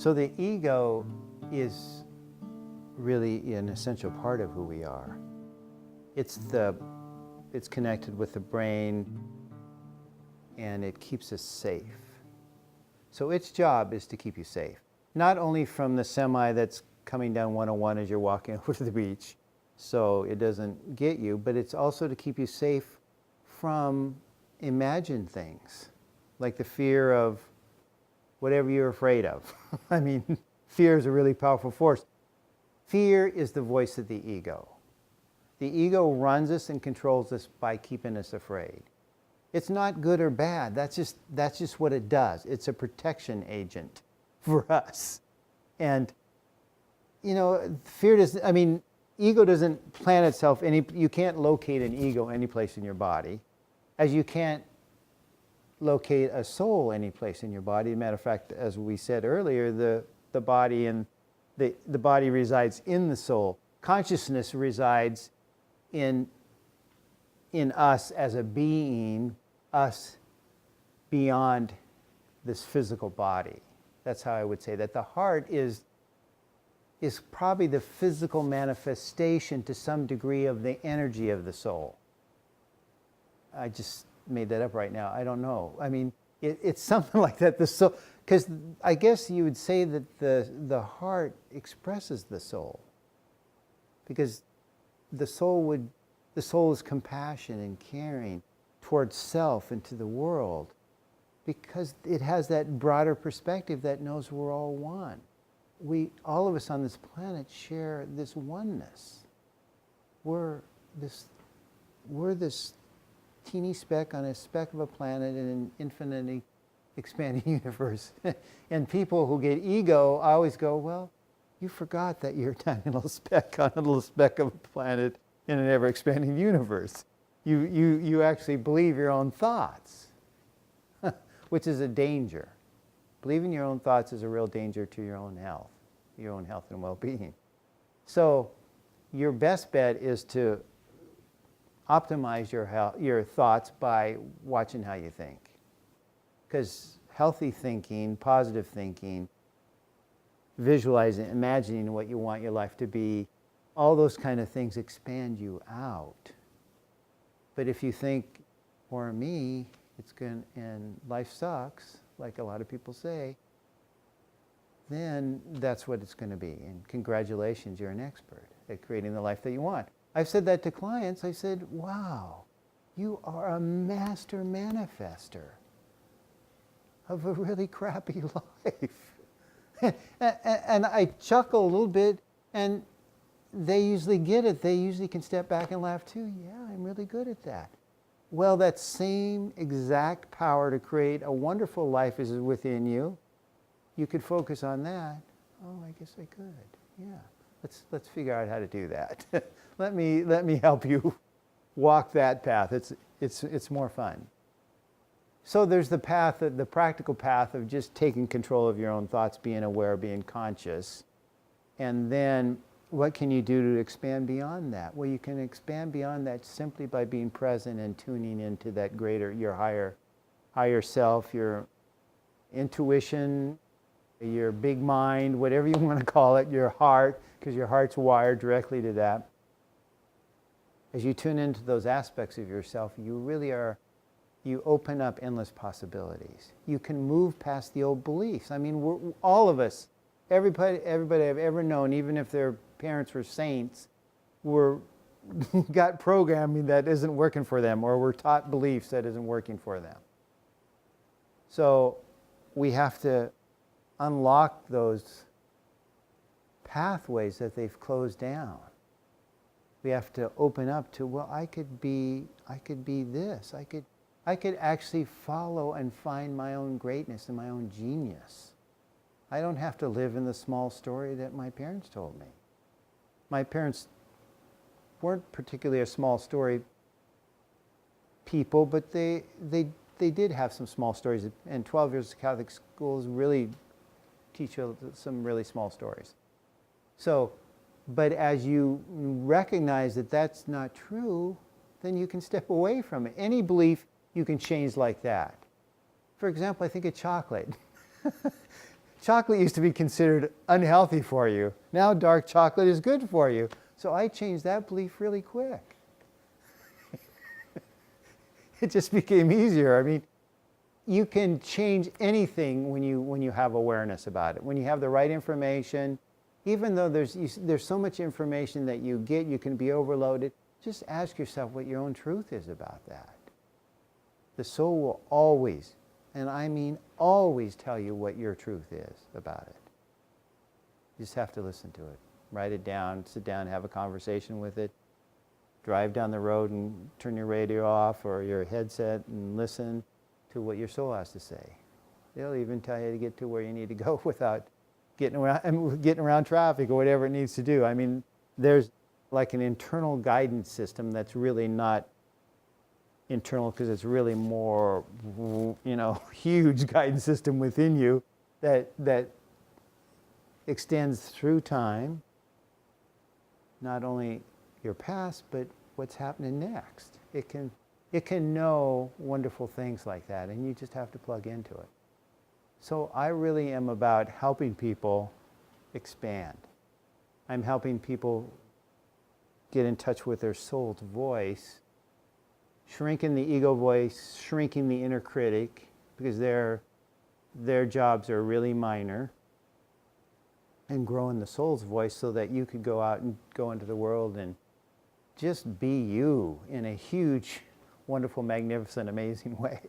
So the ego is really an essential part of who we are. It's connected with the brain, and it keeps us safe. So its job is to keep you safe. Not only from the semi that's coming down 101 as you're walking over to the beach, so it doesn't get you, but it's also to keep you safe from imagined things, like the fear of whatever you're afraid of. I mean, fear is a really powerful force. Fear is the voice of the ego. The ego runs us and controls us by keeping us afraid. It's not good or bad. That's just what it does. It's a protection agent for us. And, you know, fear doesn't, I mean, ego doesn't plant itself you can't locate an ego any place in your body, as you can't locate a soul any place in your body. As a matter of fact, as we said earlier, the body and the body resides in the soul. Consciousness resides in us as a being, us beyond this physical body. That's how I would say that. The heart is probably the physical manifestation to some degree of the energy of the soul. I just made that up right now. I don't know. I mean, it's something like that. The soul, because I guess you would say that the heart expresses the soul, because the soul is compassion and caring towards self and to the world, because it has that broader perspective that knows we're all one. All of us on this planet share this oneness. We're this teeny speck on a speck of a planet in an infinitely expanding universe. And people who get ego always go, well, you forgot that you're a tiny little speck on a little speck of a planet in an ever-expanding universe. You actually believe your own thoughts, which is a danger. Believing your own thoughts is a real danger to your own health and well-being. So your best bet is to optimize your thoughts by watching how you think. Because healthy thinking, positive thinking, visualizing, imagining what you want your life to be, all those kind of things expand you out. But if you think, for me, and life sucks, like a lot of people say, then that's what it's going to be. And congratulations, you're an expert at creating the life that you want. I've said that to clients. I said, wow, you are a master manifester of a really crappy life. And I chuckle a little bit, and they usually get it. They usually can step back and laugh too. Yeah, I'm really good at that. Well, that same exact power to create a wonderful life is within you. You could focus on that. Oh, I guess I could. Yeah. Let's figure out how to do that. Let me help you walk that path. It's more fun. So there's the practical path of just taking control of your own thoughts, being aware, being conscious. And then what can you do to expand beyond that? Well, you can expand beyond that simply by being present and tuning into that your higher self, your intuition, your big mind, whatever you want to call it, your heart, because your heart's wired directly to that. As you tune into those aspects of yourself, you open up endless possibilities. You can move past the old beliefs. I mean, all of us, everybody I've ever known, even if their parents were saints, got programming that isn't working for them, or were taught beliefs that isn't working for them. So we have to unlock those pathways that they've closed down. We have to open up to, well, I could be this. I could actually follow and find my own greatness and my own genius. I don't have to live in the small story that my parents told me. My parents weren't particularly a small story people, but they did have some small stories. And 12 years of Catholic schools really teach you some really small stories. So, but as you recognize that that's not true, then you can step away from it. Any belief you can change like that. For example, I think of chocolate. chocolate used to be considered unhealthy for you. Now dark chocolate is good for you. So I changed that belief really quick. It just became easier. I mean, you can change anything when you have awareness about it. When you have the right information, even though there's so much information that you get, you can be overloaded. Just ask yourself what your own truth is about that. The soul will always, and I mean always, tell you what your truth is about it. You just have to listen to it. Write it down, sit down, have a conversation with it. Drive down the road and turn your radio off or your headset and listen to what your soul has to say. They'll even tell you to get to where you need to go without getting around traffic or whatever it needs to do. I mean, there's like an internal guidance system that's really not internal, because it's really more, huge guidance system within you that extends through time, not only your past, but what's happening next. It can know wonderful things like that, and you just have to plug into it. So I really am about helping people expand. I'm helping people get in touch with their soul's voice, shrinking the ego voice, shrinking the inner critic, because their jobs are really minor, and growing the soul's voice so that you could go out and go into the world and just be you in a huge, wonderful, magnificent, amazing way.